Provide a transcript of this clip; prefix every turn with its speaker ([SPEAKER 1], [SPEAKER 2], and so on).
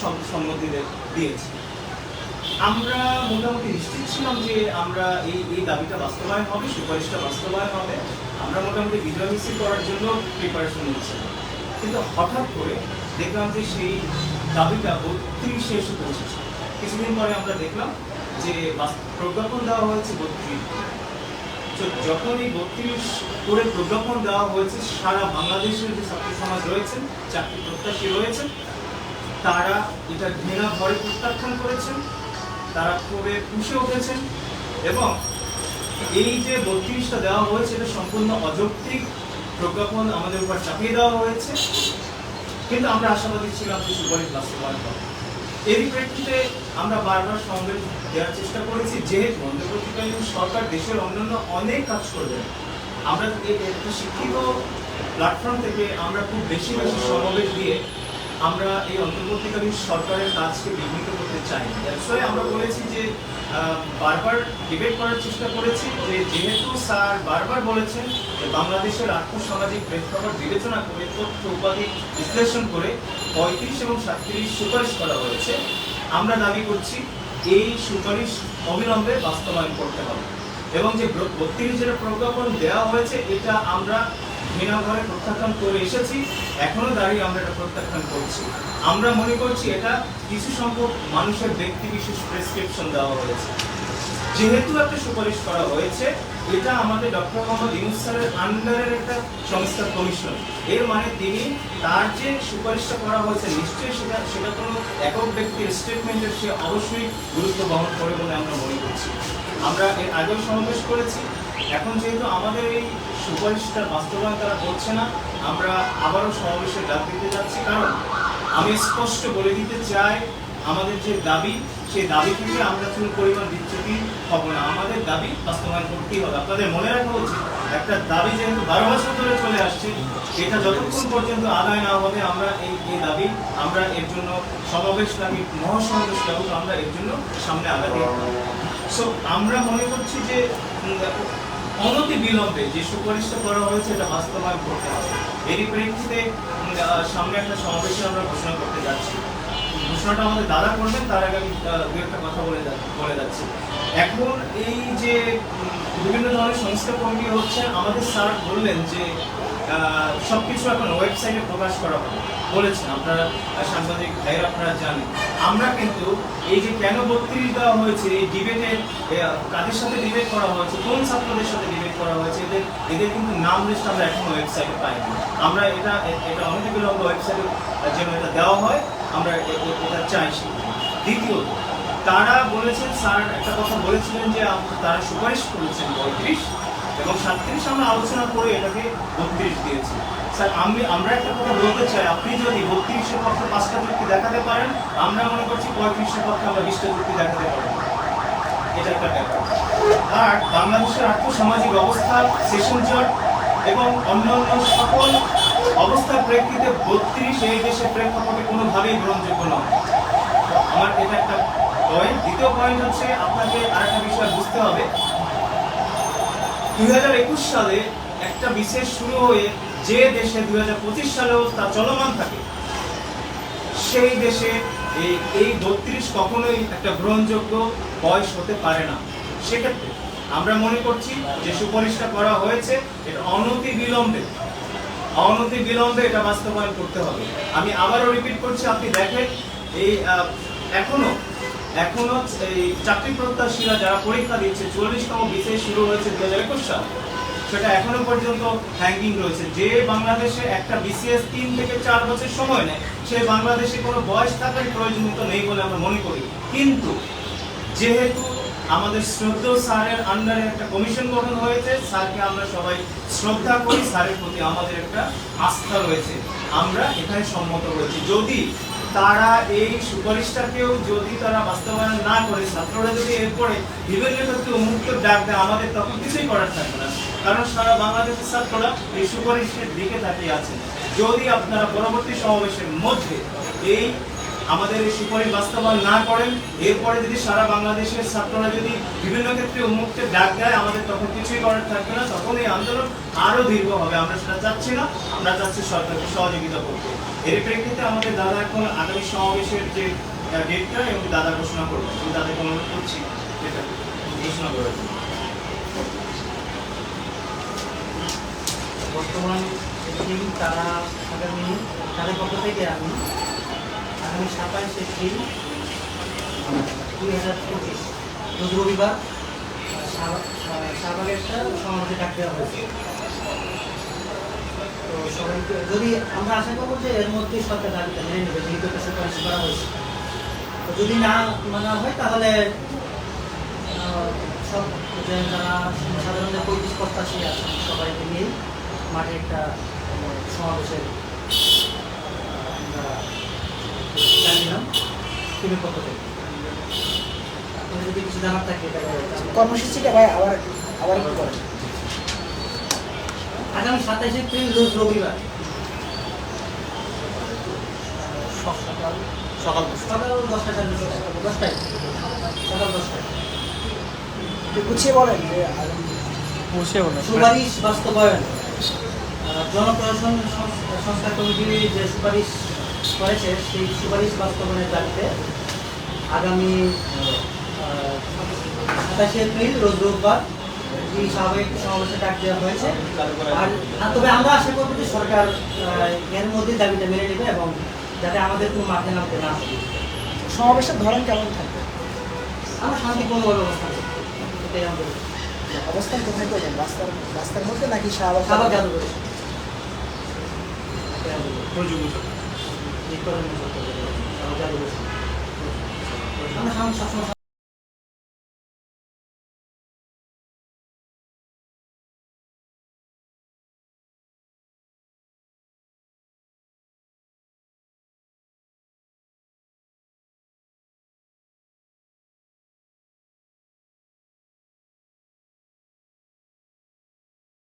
[SPEAKER 1] সার্বজনীন সম্মতি দিয়েছে। আমরা মোটামুটি নিশ্চিত ছিলাম যে আমরা এই দাবিটা বাস্তবায়ন হবে, সুপারিশটা বাস্তবায়ন হবে। আমরা মোটামুটি বিজয় মিছিল করার জন্য প্রিপারেশন নিচ্ছিলাম, কিন্তু হঠাৎ করে দেখলাম যে সেই দাবিটা 32-এ এসে পৌঁছেছে। কিছুদিন পরে আমরা দেখলাম যে প্রজ্ঞাপন দেওয়া হয়েছে 32। যখন এই 32 করে প্রজ্ঞাপন দেওয়া হয়েছে, সারা বাংলাদেশের যে ছাত্র সমাজ রয়েছেন, চাকরি প্রত্যাশী রয়েছেন, তারা এটা ঘৃণা ভরে প্রত্যাখ্যান করেছেন, তারা খুবই খুশি উঠেছেন। এবং এই যে 32টা দেওয়া হয়েছে এটা সম্পূর্ণ অযৌক্তিক প্রজ্ঞাপন আমাদের উপর চাপিয়ে দেওয়া হয়েছে, কিন্তু আমরা আশাবাদী ছিলাম যে সুপারিশ বাস্তবায়ন হবে। এরই প্রেক্ষিতে আমরা বারবার সমাবেশ দেওয়ার চেষ্টা করেছি, যেহেতু অন্তর্বর্তীকালীন সরকার দেশের অন্যান্য অনেক কাজ করবেন। আমরা একটা শিক্ষিত প্ল্যাটফর্ম থেকে আমরা খুব বেশি সমাবেশ দিয়ে আমরা এই অন্তর্বর্তীকালীন সরকারের কাজকে বিঘ্নিত করতে চাই। আমরা বলেছি যে বারবার ডিবেট করার চেষ্টা করেছি যে যেহেতু স্যার বারবার বলেছেন যে বাংলাদেশের আর্থসামাজিক প্রেক্ষাপট বিবেচনা করে তথ্য উপাধি বিশ্লেষণ করে 35 এবং 37 সুপারিশ করা হয়েছে, আমরা দাবি করছি এই সুপারিশ অবিলম্বে বাস্তবায়ন করতে হবে। এবং যে 32 প্রজ্ঞাপন দেওয়া হয়েছে এটা আমরা ঘৃণাভরে প্রত্যাখ্যান করে এসেছি, এখনো দাঁড়িয়ে আমরা এটা প্রত্যাখ্যান করছি। আমরা মনে করছি এটা কিছু সংখ্যক মানুষের ব্যক্তি বিশেষ প্রেসক্রিপশন দেওয়া হয়েছে। যেহেতু একটা সুপারিশ করা হয়েছে, এটা আমাদের ডক্টর মোহাম্মদ ইউনূস স্যারের আন্ডারের একটা সংস্থার কমিশন। এর মানে তিনি তার যে সুপারিশটা করা হয়েছে নিশ্চয়ই সেটা কোনো একক ব্যক্তির স্টেটমেন্টের সে অবশ্যই গুরুত্ব বহন করে বলে আমরা মনে করছি। আমরা এর আগেও সমাবেশ করেছি, এখন যেহেতু আমাদের এই সুপারিশটার বাস্তবায়ন তারা করছে না, আমরা আবারও সমাবেশের ডাক দিতে যাচ্ছি। কারণ আমি স্পষ্ট বলে দিতে চাই, আমাদের যে দাবি সেই দাবি থেকে আমরা কোনো পরিমাণ বিচ্যুতি হব না। আমাদের দাবি বাস্তবায়ন করতেই হবে। আপনাদের মনে রাখা উচিত, একটা দাবি যেহেতু 12 বছর ধরে চলে আসছে, এটা যতক্ষণ পর্যন্ত আদায় না হবে আমরা এই দাবি আমরা এর জন্য সমাবেশ লাগি, মহাসমাবেশ লাগু, আমরা এর জন্য সামনে আগাতে হবে। সো আমরা মনে করছি যে অনতি বিলম্বে যে সুপারিশটা করা হয়েছে এটা বাস্তবায়ন করতে হবে। এরই প্রেক্ষিতে সামনে একটা সমাবেশে আমরা ঘোষণা করতে যাচ্ছি। ঘোষণাটা আমাদের দাদা করবেন, তার আগে আমি দু একটা কথা বলে যাচ্ছি। এখন এই যে বিভিন্ন ধরনের সংস্থা কমিটি হচ্ছে, আমাদের স্যার বললেন যে সবকিছু এখন ওয়েবসাইটে প্রকাশ করা হবে বলেছেন। আপনারা সাংবাদিক ভাইয়েরা আপনারা জানেন, আমরা কিন্তু এই যে কেন 32 দেওয়া হয়েছে, এই ডিবেটে কাদের সাথে ডিবেট করা হয়েছে, কোন ছাত্রদের সাথে ডিবেট করা হয়েছে, এদের কিন্তু নাম লিস্ট আমরা এখনো ওয়েবসাইটে পাইনি। আমরা এটা অনতিবিলম্বে ওয়েবসাইটে যেন এটা দেওয়া হয়, আমরা এটা চাইছি। দ্বিতীয়ত, তারা বলেছেন, স্যার একটা কথা বলেছিলেন যে তারা সুপারিশ করেছেন 35 এবং 37, আমরা আলোচনা করে এটাকে 32 দিয়েছি। স্যার আমরা একটা কথা বলতে চাই, আপনি যদি 32-এর পক্ষে 5টা যুক্তি দেখাতে পারেন, আমরা মনে করছি 35-এর পক্ষে আমরা 20টা যুক্তি দেখাতে পারবো। এটা একটা ব্যাপার। আর বাংলাদেশের আর্থসামাজিক অবস্থা, সেশন জট এবং অন্যান্য সকল অবস্থার প্রেক্ষিতে 32 এই দেশের প্রেক্ষাপটে কোনোভাবেই গ্রহণযোগ্য নয়। আমার এটা একটা পয়েন্ট। দ্বিতীয় পয়েন্ট হচ্ছে, আপনাকে আরেকটা বিষয় বুঝতে হবে, 2021 সালে একটা বিশেষ শুরু হয়ে যে দেশে 2025 সালেও তা চলমান থাকে, সেই দেশে এই 32 কখনোই একটা গ্রহণযোগ্য বয়স হতে পারে না। সেক্ষেত্রে আমরা মনে করছি যে সুপারিশটা করা হয়েছে, এটা অনতি বিলম্বে এটা বাস্তবায়ন করতে হবে। আমি আবারও রিপিট করছি, আপনি দেখেন এই এখনো এই চাকরি প্রত্যাশীরা যারা পরীক্ষা দিচ্ছে, 40তম বিসিএস শুরু হয়েছে 2021 সালে, সেটা এখনো পর্যন্ত হ্যাঙ্গিং রয়েছে। যে বাংলাদেশে একটা বিসিএস 3 থেকে 4 বছর সময় নেয়, সে বাংলাদেশে কোনো বয়স থাকার প্রয়োজনীয়তা নেই বলে আমরা মনে করি। কিন্তু যেহেতু আমাদের শ্রদ্ধেয় স্যারের আন্ডারে একটা কমিশন গঠন হয়েছে, স্যারকে আমরা সবাই শ্রদ্ধা করি, স্যারের প্রতি আমাদের একটা আস্থা রয়েছে, আমরা এখানে সম্মত হয়েছি। যদি তারা এই সুপারিশটাকেও যদি তারা বাস্তবায়ন না করে, ছাত্ররা যদি এরপরে বিভিন্ন ক্ষেত্রে উন্মুক্ত ডাক দেয়, আমাদের তখন কিছুই করার থাকবে না। কারণ সারা বাংলাদেশের ছাত্ররা এই সুপারিশের দিকে তাকিয়ে আছেন। যদি আপনারা পরবর্তী সমাবেশের মধ্যে আমাদের এই সুপারিশ বাস্তবায়ন না করেন, এরপরে যদি সারা বাংলাদেশের ছাত্ররা যদি বিভিন্ন ক্ষেত্রে উন্মুক্ত ডাক দেয়, আমাদের তখন কিছুই করার থাকবে না। তখন এই আন্দোলন আরো দীর্ঘ হবে। আমরা সেটা চাচ্ছি না, আমরা চাচ্ছি সরকারকে সহযোগিতা করতে। এর প্রেক্ষিতে আমাদের দাদা এখন আগামী সমাবেশের যে ডেটটা এবং দাদা ঘোষণা করবেন, আমি তাদেরকে অনুরোধ করছি এটা ঘোষণা করার জন্য।
[SPEAKER 2] বর্তমান এপ্রিল তারা আগামী তাদের পক্ষ থেকে আমি আগামী 27 এপ্রিল 2025 রোজ রবিবার শাহবাগে একটা সমাবেশে ডাক দেওয়া হয়েছে। তো সবাইকে যদি আমরা আশা করবো যে এর মধ্যেই সরকার দাবিটা মেনে নেবে, যেহেতু একটা সুপারিশ করা হয়েছে। তো যদি না মানা হয় তাহলে সব যে যারা সাধারণ যে 35 প্রত্যাশী আছে সবাইকে নিয়ে মাঠে একটা সমাবেশের আমরা জানিলাম টিমের পক্ষ থেকে। আপনি যদি কিছু জানার থাকে এটা
[SPEAKER 3] কর্মসূচিটা ভাই আবার একটু বলেন।
[SPEAKER 2] আগামী 27 এপ্রিল রোজ রবিবার সকাল 10টায় সকাল 10টায়
[SPEAKER 3] একটু গুছিয়ে বলেন যে
[SPEAKER 2] সুপারিশ বাস্তবায়ন জনপ্রশাসন সংস্থা কমিটি যে সুপারিশ করেছে সেই সুপারিশ বাস্তবায়নের দাবিতে আগামী 27 এপ্রিল রোজ রোববার এই স্বাভাবিক সমাবেশে ডাক দেওয়া হয়েছে। আর তবে আমরা আশা করবো যে সরকার এর মধ্যে দাবিটা মেনে নেবে এবং যাতে আমাদের কোনো মাঠে নামতে না হয়।
[SPEAKER 3] সমাবেশের ধরন কেমন থাকবে?
[SPEAKER 2] আমরা শান্তিপূর্ণভাবে অবস্থান করবো, এটাই আমাদের
[SPEAKER 3] অবস্থান কোথায় করবেন? রাস্তার মধ্যে নাকি
[SPEAKER 2] খাবার
[SPEAKER 3] শাহবাগ?
[SPEAKER 2] জাদুঘরে
[SPEAKER 1] প্রযুক্তি
[SPEAKER 2] আমরা সবসময়